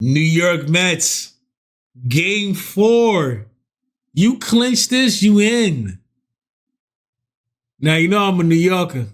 New York Mets, Game 4. You clinch this, you in. Now, you know I'm a New Yorker.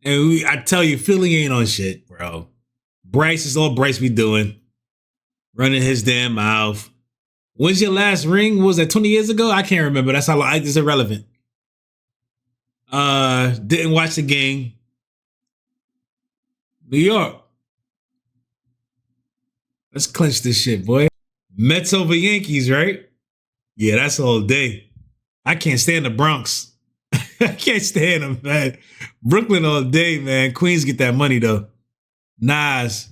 And I tell you, Philly ain't on shit, bro. Bryce is all Bryce be doing. Running his damn mouth. When's your last ring? What was that 20 years ago? I can't remember. That's how long. It's irrelevant. Didn't watch the game. New York. Let's clinch this shit, boy. Mets over Yankees, right? Yeah, that's all day. I can't stand the Bronx. I can't stand them, man. Brooklyn all day, man. Queens get that money, though. Nas.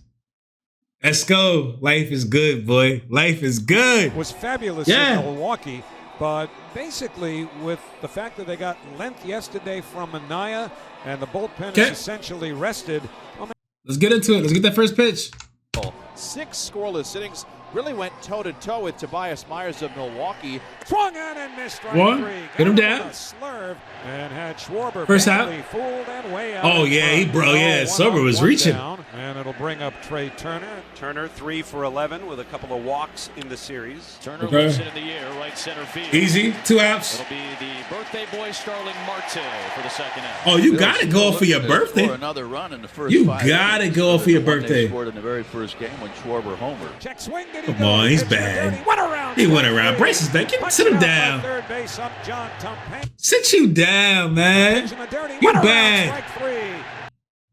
Let's go. Life is good, boy. Life is good. It was fabulous in Milwaukee, but basically with the fact that they got length yesterday from Anaya and the bullpen is essentially rested. Let's get into it. Let's get that first pitch. 6 scoreless innings. Really went toe-to-toe with Tobias Myers of Milwaukee. Swung on and missed strike 3. Get him down. Slurve and had Schwarber first out. Fooled and way out. Oh, yeah, Schwarber was reaching. Down, and it'll bring up Trey Turner. Turner 3 for 11 with a couple of walks in the series. Turner lifts it in the air, right center field. Easy, 2 outs. It'll be the birthday boy Starling Marte for the second out. Oh, you got to go for your birthday. Another run in the first you got to go for your birthday. They scored in the very first game when Schwarber homered. Check swing. Come on, he's bad. He went around. Bryce is back. Sit him down. Sit you down, man. You bad.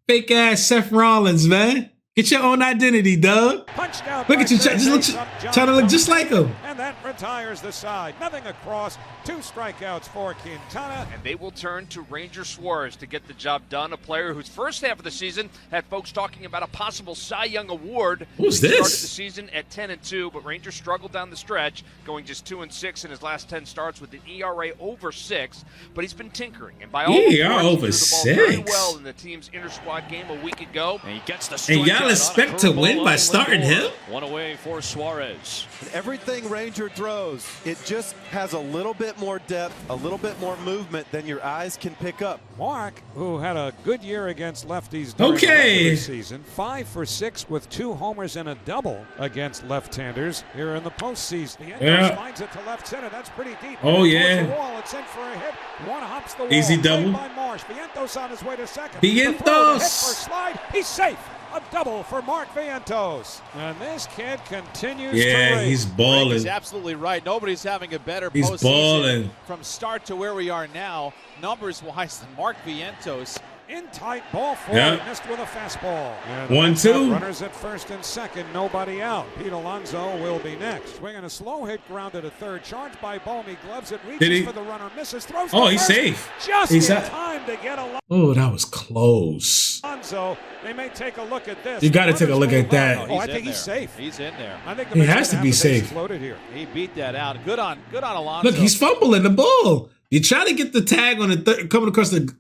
Fake ass Seth Rollins, man. Get your own identity, Doug. Look at you, trying to look just like him. And that retires the side. Nothing across. 2 strikeouts for Quintana. And they will turn to Ranger Suarez to get the job done. A player whose first half of the season had folks talking about a possible Cy Young Award. Who's this? He started the season at 10-2, but Rangers struggled down the stretch, going just 2-6 in his last 10 starts with an ERA over 6. But he's been tinkering, and by all reports, over he threw the ball very 6. well in the team's inter-squad game a week ago. And he gets the and y'all expect to win by starting him? One away for Suarez. Everything Ranger throws, it just has a little bit more depth, a little bit more movement than your eyes can pick up. Mark, who had a good year against lefties during the regular season, 5 for 6 with 2 homers and a double against left-handers here in the postseason. The finds it to left center. That's pretty deep. Oh, yeah. The wall. It's in for a hit. One hops the wall. Easy double. By Marsh. Vientos on his way to second. Vientos. Slide. He's safe. A double for Mark Vientos. And this kid continues to Yeah, he's balling. He's absolutely right. Nobody's having a better He's postseason balling. from start to where we are now, numbers-wise, than Mark Vientos. In tight, ball forward, missed with a fastball. 1-2. Runners at first and second, nobody out. Pete Alonso will be next. Swinging a slow hit, grounded to third. Charged by Bowman, gloves it, reaches for the runner, misses, throws. Oh, he's safe. Just he's in time to get Alonso. Oh, that was close. Alonso, they may take a look at this. You got to take a look at that. Oh, I think he's safe. He's in there. I think he has to be safe. Here. He beat that out. Good on Alonso. Look, he's fumbling the ball. You try to get the tag on the third, coming across the,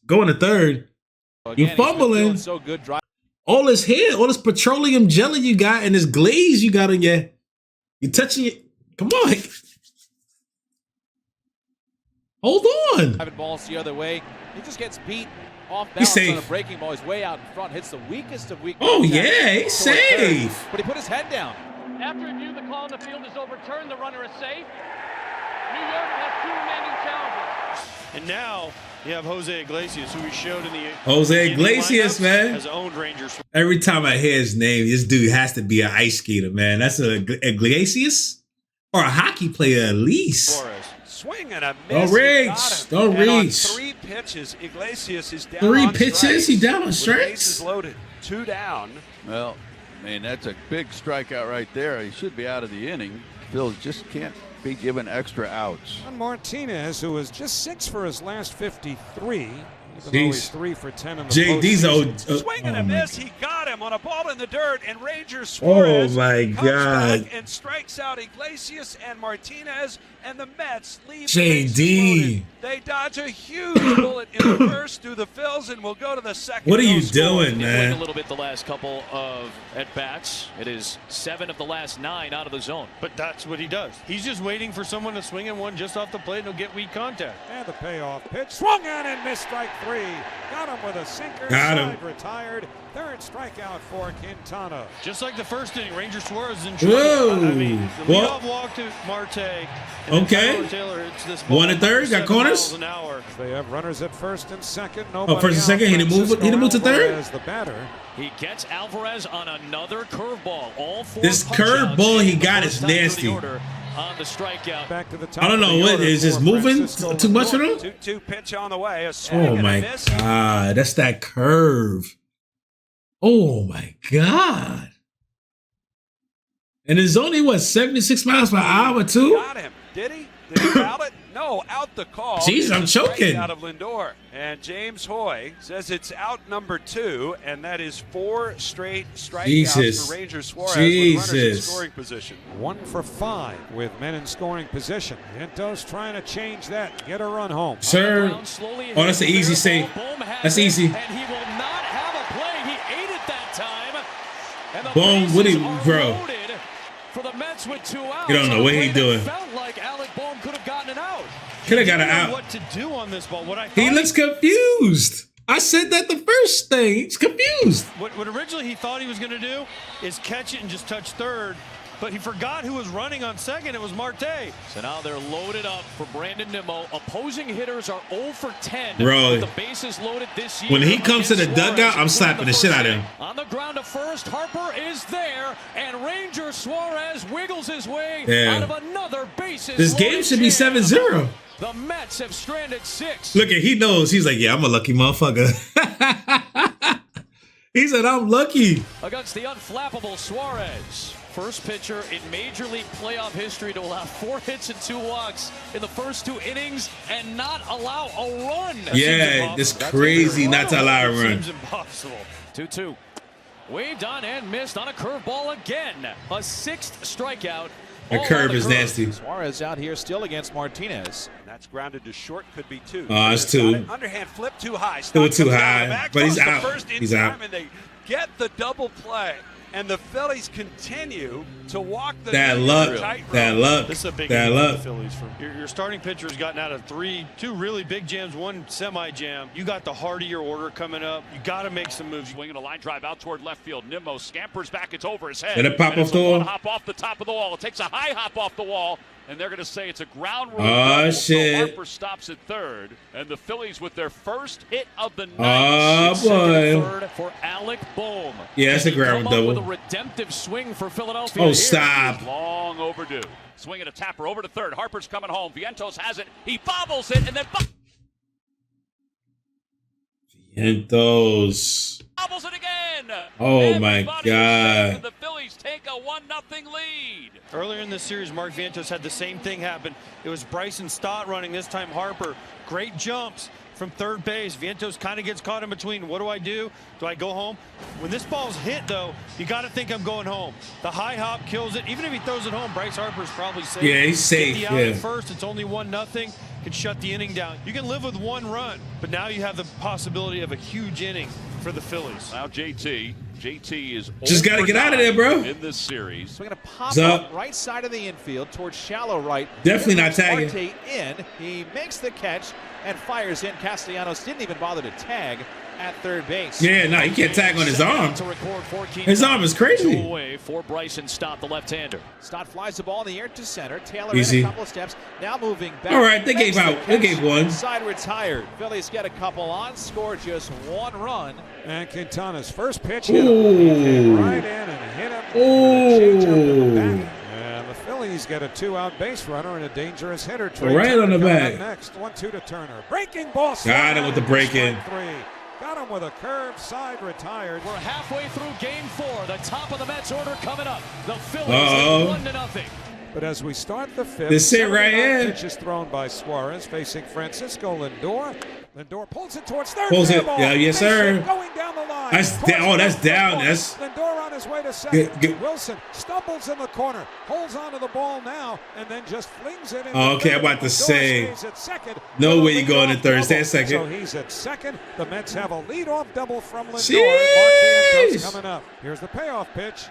going to third. Again, you're fumbling. So good. All this hair, all this petroleum jelly you got, and this glaze you got on your. You're touching it. Come on. Hold on. Driving balls the other way. He just gets beat off balance on a breaking ball. He's way out in front. Hits the weakest of weak. Oh, yeah. He's safe. But he put his head down. After review, the call in the field is overturned. The runner is safe. New York has 2 remaining challengers. And now you have Jose Iglesias, who we showed in the Jose Iglesias, man. Has owned Rangers. Every time I hear his name, this dude has to be an ice skater, man. That's a Iglesias or a hockey player at least. Flores. Swing and a miss. Don't reach. Don't reach. On 3 pitches, Iglesias is down 3 on pitches? strikes. He down on strikes? Bases loaded. 2 down. Well, man, that's a big strikeout right there. He should be out of the inning. Phillies just can't be given extra outs. And Martinez, who was just 6 for his last 53, even though he's 3 for 10 in the JD's old. Swing and a miss. He got him on a ball in the dirt, and Ranger Suarez comes back and strikes out Iglesias and Martinez, and the Mets leave. JD. They dodge a huge bullet in the first through the Phils, and will go to the second. What are you doing, man? A little bit the last couple of at-bats. It is 7 of the last 9 out of the zone. But that's what he does. He's just waiting for someone to swing in one just off the plate and he'll get weak contact. And the payoff pitch. Swung on and missed strike 3. Got him with a sinker. Got him. Retired. Third strikeout. strikeout for Quintana. Just like the first inning, Ranger Suarez is in trouble. I mean, the leadoff walk to Marte. Okay. Taylor hits this ball 1 and 3rd, got corners. They have runners at first and second. Oh, first and second. He didn't move to third. As the batter. He gets Alvarez on another curveball. All 4 this curveball he got is nasty. On the strikeout. Back to the top. I don't know what is this moving too much for him. 2-2 pitch on the way. Oh my God, that's that curve. Oh my God. And it's only what 76 miles per hour too. Got him. Did he? Did he foul it? No, out the call. Jeez, I'm choking. Out of Lindor. And James Hoy says it's out number 2, and that is 4 straight strikeouts for Ranger Suarez with runners in scoring position. 1 for 5 with men in scoring position. Vientos trying to change that, get a run home. Sir, oh, that's an easy save. That's easy. And he will not have a play. He ate it that time. And the Boom, what he, bro? For the Mets with 2 outs. You don't know what he doing. Felt like Alec Bohm could have gotten it out. Could have got it out. What to do on this ball? He looks confused. I said that the first thing. He's confused. What originally he thought he was going to do is catch it and just touch third, but he forgot who was running on second. It was Marte. So now they're loaded up for Brandon Nimmo. Opposing hitters are 0 for 10. Bro, with the bases loaded this year. When he comes to the dugout, I'm slapping the shit out of him. On the ground to first, Harper is there, and Ranger Suarez wiggles his way out of another bases. This game should be 7-0. The Mets have stranded 6. Look at, he knows. He's like, yeah, I'm a lucky motherfucker. He said, I'm lucky. Against the unflappable Suarez. First pitcher in Major League playoff history to allow 4 hits and 2 walks in the first 2 innings and not allow a run. Yeah, it's crazy not to allow a run. Seems impossible. 2-2. Waved on and missed on a curveball again. A 6th strikeout. The curve is nasty. Suarez out here still against Martinez. That's grounded to short, could be 2. Oh, it's 2. Underhand flip too high. Still too high, but he's out. He's out. And they get the double play. And the Phillies continue to walk the that luck. This is a big that game luck. for the Phillies. Your starting pitcher has gotten out of 2 really big jams, 1 semi-jam. You got the heart of your order coming up. You got to make some moves. Swinging a line drive out toward left field. Nimmo scampers back. It's over his head. Did it pop off the wall? Hop off the top of the wall. It takes a high hop off the wall. And they're going to say it's a ground rule. Oh, shit. So Harper stops at third. And the Phillies with their first hit of the night. Oh, boy. Third for Alec Bohm. Yeah, it's a ground double. With a redemptive swing for Philadelphia. Oh, stop. Long overdue. Swinging a tapper over to third. Harper's coming home. Vientos has it. He bobbles it and then Vientos. bobbles it again. Oh, my God. The Phillies take a 1-0 lead. Earlier in this series, Mark Vientos had the same thing happen. It was Bryson Stott running, this time Harper. Great jumps from third base. Vientos kind of gets caught in between. What do I do? Do I go home? When this ball's hit, though, you got to think I'm going home. The high hop kills it. Even if he throws it home, Bryce Harper's probably safe. Yeah, he's safe. Get the out at first. It's only 1-0. Can shut the inning down. You can live with 1 run, but now you have the possibility of a huge inning for the Phillies. Now JT is just got to get out of there, bro. In this series. Swinging a pop up right side of the infield towards shallow right. Definitely not tagging. Marte in. He makes the catch and fires in. Castellanos didn't even bother to tag at third base. Yeah, no, he can't tag on his arm. His arm is crazy. 2 away for Bryson Stott, the left-hander. Stott flies the ball in the air to center. Taylor Easy. in a couple of steps. Now moving back. All right, they gave out. They gave 1. Side retired. Phillies get a couple on. Score just 1 run. And Quintana's first pitch hit him right in and hit him. And the Phillies get a 2-out base runner and a dangerous hitter. Right on the back. Next, 1-2 to Turner. Breaking ball. Got him with the break in. Got him with a curve, side retired. We're halfway through game 4. The top of the Mets order coming up. The Phillies 1-0. But as we start the 5th, this it right here. Pitch is thrown by Suarez facing Francisco Lindor. Lindor pulls it towards third. Pulls it. Yeah, yes, sir. Going down the line. That's down. That's down. That's Lindor on his way to second. Wilson stumbles in the corner, holds onto the ball now, and then just flings it in. Okay, I'm about to say. No way you going to third. Stay at second. So he's at second. The Mets have a leadoff double from Lindor. Jeez. Mark Vientos coming up. Here's the payoff pitch.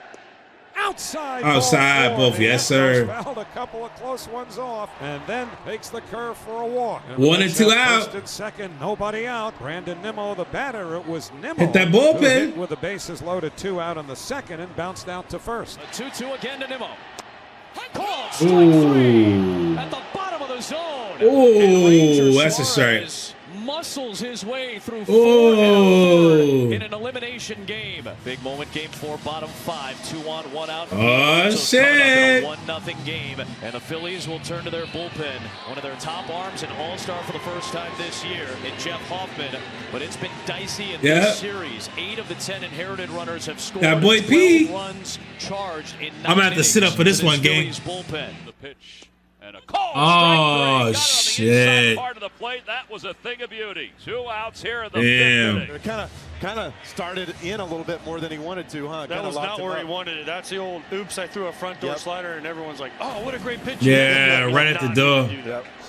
Outside both, yes, sir. Fouled a couple of close ones off, and then takes the curve for a walk. 1 and 2 out. First and second, nobody out. Brandon Nimmo, the batter. It was Nimmo. Hit that bullpen. Who hit with the bases loaded, 2 out on the second, and bounced out to first. A 2-2 again to Nimmo. Called strike 3 at the bottom of the zone. Ooh, that's a strike. Muscles his way through 4 in an elimination game. Big moment, game 4, bottom 5, 2 on, 1 out. Oh, shit. 1-0 game, and the Phillies will turn to their bullpen. One of their top arms, an all-star for the first time this year in Jeff Hoffman, but it's been dicey in this series. 8 of the 10 inherited runners have scored. That boy P. runs charged in 9 I'm gonna have to sit up for this one, gang. Bullpen. The pitch. And a call. Oh, shit. Part of the plate. That was a thing of beauty. 2 outs here in the 5th inning. It kind of started in a little bit more than he wanted to, huh? That was not where he wanted it. That's the old, oops, I threw a front door slider, and everyone's like, oh, what a great pitch. Yeah, right at the door.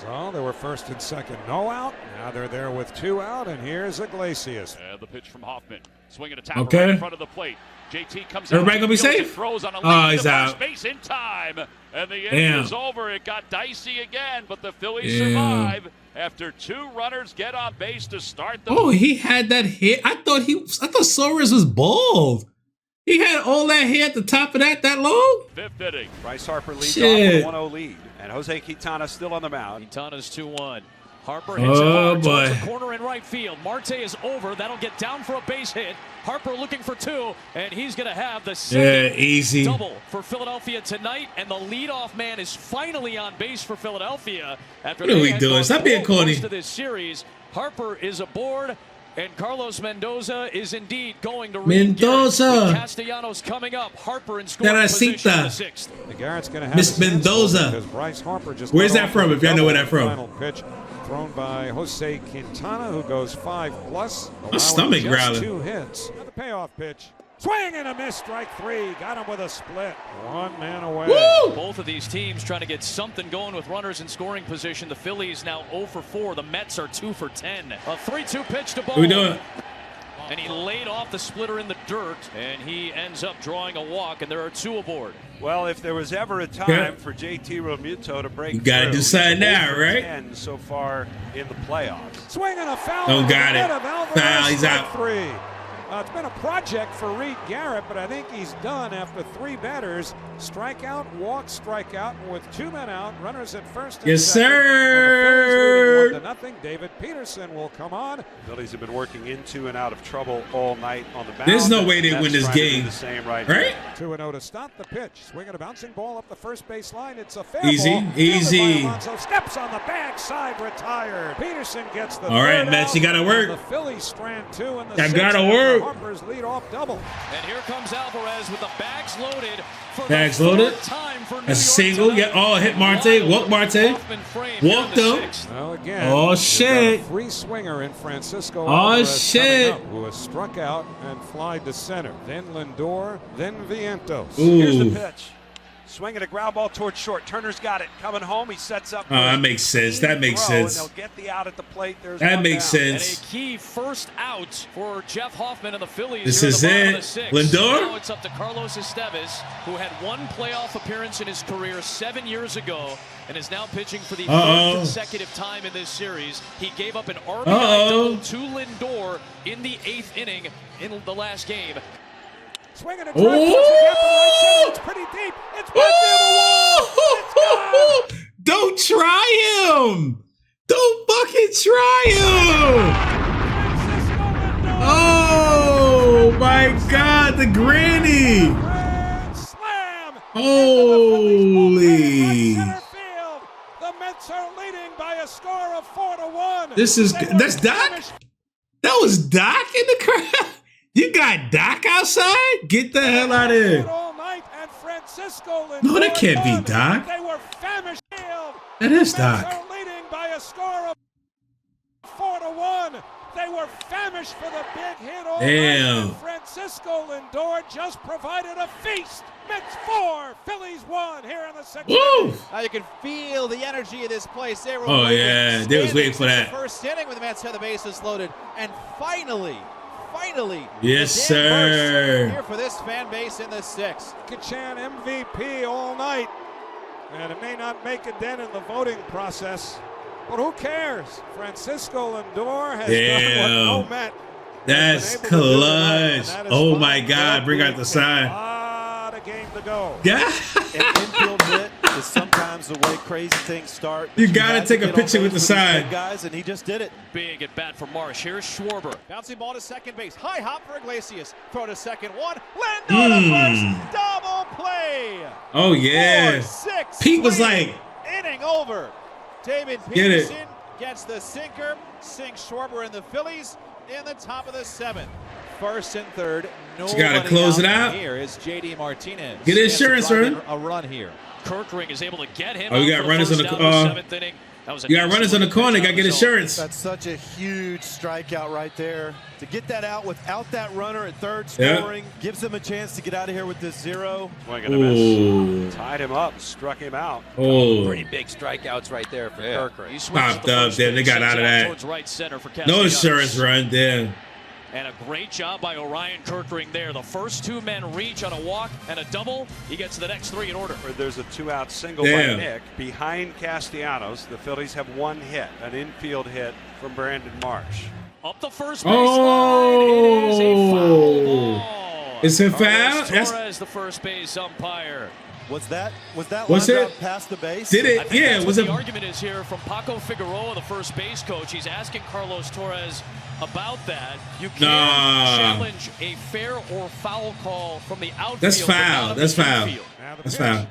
So they were first and second, no out. Now they're there with 2 out, and here's Iglesias. And the pitch from Hoffman. Swinging a tap right in front of the plate. JT comes out. Everybody gonna be safe? Throws on a He's out. Base in time. And the inning is over. It got dicey again, but the Phillies survive after 2 runners get on base to start the. Oh, he had that hair. I thought Soares was bald. He had all that hair at the top of that long. 5th inning. Bryce Harper leads off with a 1-0 lead, and Jose Quintana still on the mound. Quintana's 2-1. Harper hits it hard towards the corner in right field. Marte is over. That'll get down for a base hit. Harper looking for 2, and he's going to have the second double for Philadelphia tonight. And the leadoff man is finally on base for Philadelphia. After what are we doing? Stop being corny. To this series, Harper is aboard, and Carlos Mendoza is indeed going to Mendoza. Castellanos coming up. Harper in scoring position in the 6th. Garrett's going to have Miss Mendoza. because Bryce Harper just Where's that from? If y'all know where that from. Final pitch thrown by Jose Quintana, who goes 5+. My stomach growling. 2 hits. Now the payoff pitch. Swing and a miss, strike 3. Got him with a split. 1 man away. Woo! Both of these teams trying to get something going with runners in scoring position. The Phillies now 0 for 4. The Mets are 2 for 10. A 3-2 pitch to Ball. What we doing? And he laid off the splitter in the dirt, and he ends up drawing a walk, and there are 2 aboard. Well, if there was ever a time for JT Realmuto to break you gotta do something now, right? 10 so far in the playoffs. Swing and a foul. Don't got it. Foul, he's out. 3. It's been a project for Reed Garrett, but I think he's done after 3 batters. Strikeout, walk, strikeout, and with 2 men out, runners at first and yes, second. sir. And the Phillies leading 1-0. David Peterson will come on. Phillies have been working into and out of trouble all night on the mound. There's no way they win this game. The same right? 2-0 to stop the pitch. Swinging a bouncing ball up the first base line. It's a fair ball. Easy. Alonso steps on the backside, retired. Peterson gets the all right, Mets, you gotta work. The Phillies strand 2 in the 6th. That gotta work. Harper's leadoff double. And here comes Alvarez with the bags loaded. Bags loaded. That's a single. Yeah. Oh, hit Marte. Walk Marte. Walked him. Well, again. Oh shit. A free swinger in Francisco. Oh shit. Who was struck out and flied to center. Then Lindor. Then Vientos. Ooh. Here's the pitch. Swinging a ground ball towards short. Turner's got it. Coming home, he sets up. Oh, that makes sense. That makes sense. And they'll get the out at the plate. There's that makes down. sense. And a key first out for Jeff Hoffman and the Phillies. This is it. Lindor? Now it's up to Carlos Estevez, who had 1 playoff appearance in his career 7 years ago and is now pitching for the 3rd consecutive time in this series. He gave up an RBI double to Lindor in the 8th inning in the last game. Swinging a drive, it's pretty deep. It's back near the wall. It's gone. Don't try him. Don't fucking try him. Oh my God, the granny. Grand slam. Holy. The Mets are leading by a score of 4-1. That's Doc? That was Doc in the crowd? You got Doc outside? Get the hell out of here. No, that can't be Doc. They were famished. That is Doc. Mets are leading by a score of 4-1. They were famished for the big hit. Damn. Francisco Lindor just provided a feast. Mets 4, Phillies 1 here in the 6th. Woo! Now you can feel the energy of this place. They were yeah, they was waiting for that. First inning when the Mets had the bases loaded, and finally finally. Yes, sir. Here for this fan base in the 6th. Kachan MVP all night. And it may not make a dent in the voting process, but who cares? Francisco Lindor has done what no Met. That's clutch. Oh my God, bring out the sign. A game to go. Yeah. An infield hit is sometimes the way crazy things start. You gotta take a picture with the sign. Guys, and he just did it. Big at bat for Marsh. Here's Schwarber. Bouncing ball to second base. High hop for Iglesias. Throw to second one. Lindor to first. Double play. Oh yeah. 4-6. Pete was like, inning over. David Peterson gets the sinker. Sinks Schwarber and the Phillies in the top of the 7th. First and third. You gotta close it out. Here is JD Martinez. Get insurance, run. A run here. Kirkring is able to get him. Oh, you got runners on the 7th inning. You got runners on the corner. Got to get insurance. That's such a huge strikeout right there. To get that out without that runner at third scoring gives them a chance to get out of here with this 0. Swing and a miss. Tied him up, struck him out. Oh, pretty big strikeouts right there for Kirkring. Popped up there. They got out of that. Right center for no insurance run there. And a great job by Orion Kirkring there. The first 2 men reach on a walk and a double. He gets to the next 3 in order. There's a 2-out single by Nick. Behind Castellanos, the Phillies have 1 hit, an infield hit from Brandon Marsh. Up the first base line. It is a foul ball. It's a foul? Torres, the first base umpire. Was that line drive past the base? Did it? Yeah. Was the argument is here from Paco Figueroa, the first base coach. He's asking Carlos Torres about that. You can't challenge a fair or foul call from the outfield. That's foul. That's foul. That's foul.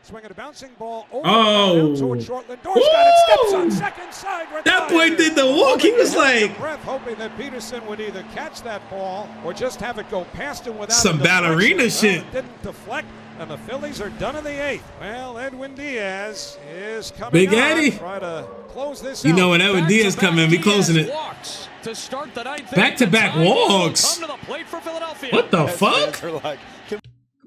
Swinging a bouncing ball over towards short. Lindor's got it. Steps on second side. That boy did the walk. He was like breath, hoping that Peterson would either catch that ball or just have it go past him without some ballerina shit. It didn't deflect. And the Phillies are done in the 8th. Well, Edwin Diaz is coming Big Eddie. Try to close this You know when Edwin Diaz come in, we closing it. To start the 9th Back-to-back walks. Come to the plate for Philadelphia. What the fuck? Come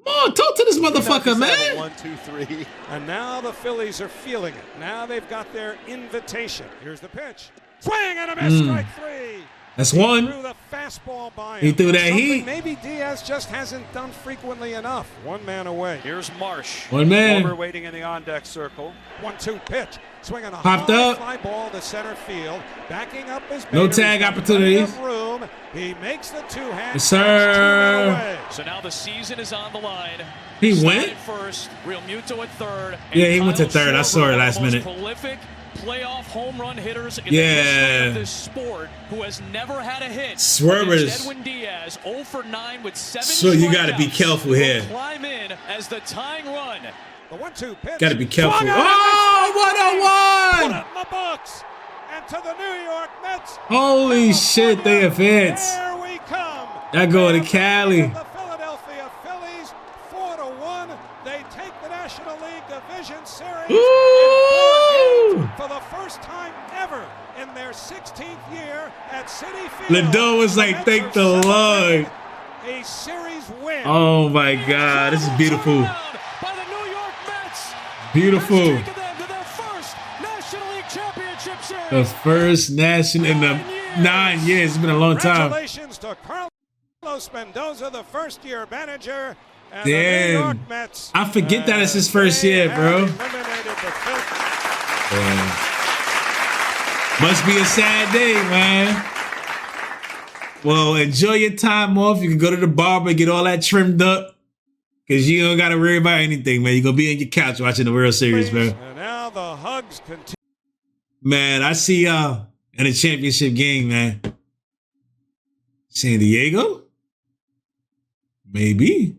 on, talk to this motherfucker, man. 1, 2, 3. And now the Phillies are feeling it. Now they've got their invitation. Here's the pitch. Swing and a miss, strike 3. That's 1. He threw the fastball by him. He threw that heat. Maybe Diaz just hasn't done frequently enough. 1 man away. Here's Marsh. 1 man. Over waiting in the on-deck circle. 1-2 pitch. Swinging a popped high up. Fly ball to center field. Backing up his no tag opportunities. Room. He makes the 2-hand. Yes, sir. So now the season is on the line. He went first. Real Muto at third. Yeah, he went to third. I saw it last minute. Prolific playoff home run hitters in the history of this sport, who has never had a hit. Swervers. Edwin Diaz 0 for 9 with 7 So you got to be careful here. Climb in as the tying run. The 1-2 pitch. Got to be careful. Oh, 101! Put it in the books. And to the New York Mets. Holy shit, they advance. Here we come. That go to Cali. The Philadelphia Phillies 4-1. They take the National League Division Series in 4 games for the first time ever in their 16th year at Citi Field. Lindor was like, thank the Lord. A series win. Oh my God, this is beautiful. By the New York Mets. Beautiful. The Series. first national in the 9 years. It's been a long time. Congratulations to Carlos Mendoza, the first-year manager. And damn. the New York Mets. I forget that it's his first year, bro. Must be a sad day, man. Well, enjoy your time off. You can go to the barber and get all that trimmed up. Because you don't got to worry about anything, man. You're going to be on your couch watching the World Series, man. And now the hugs continue. Man, I see y'all in a championship game, man. San Diego? Maybe.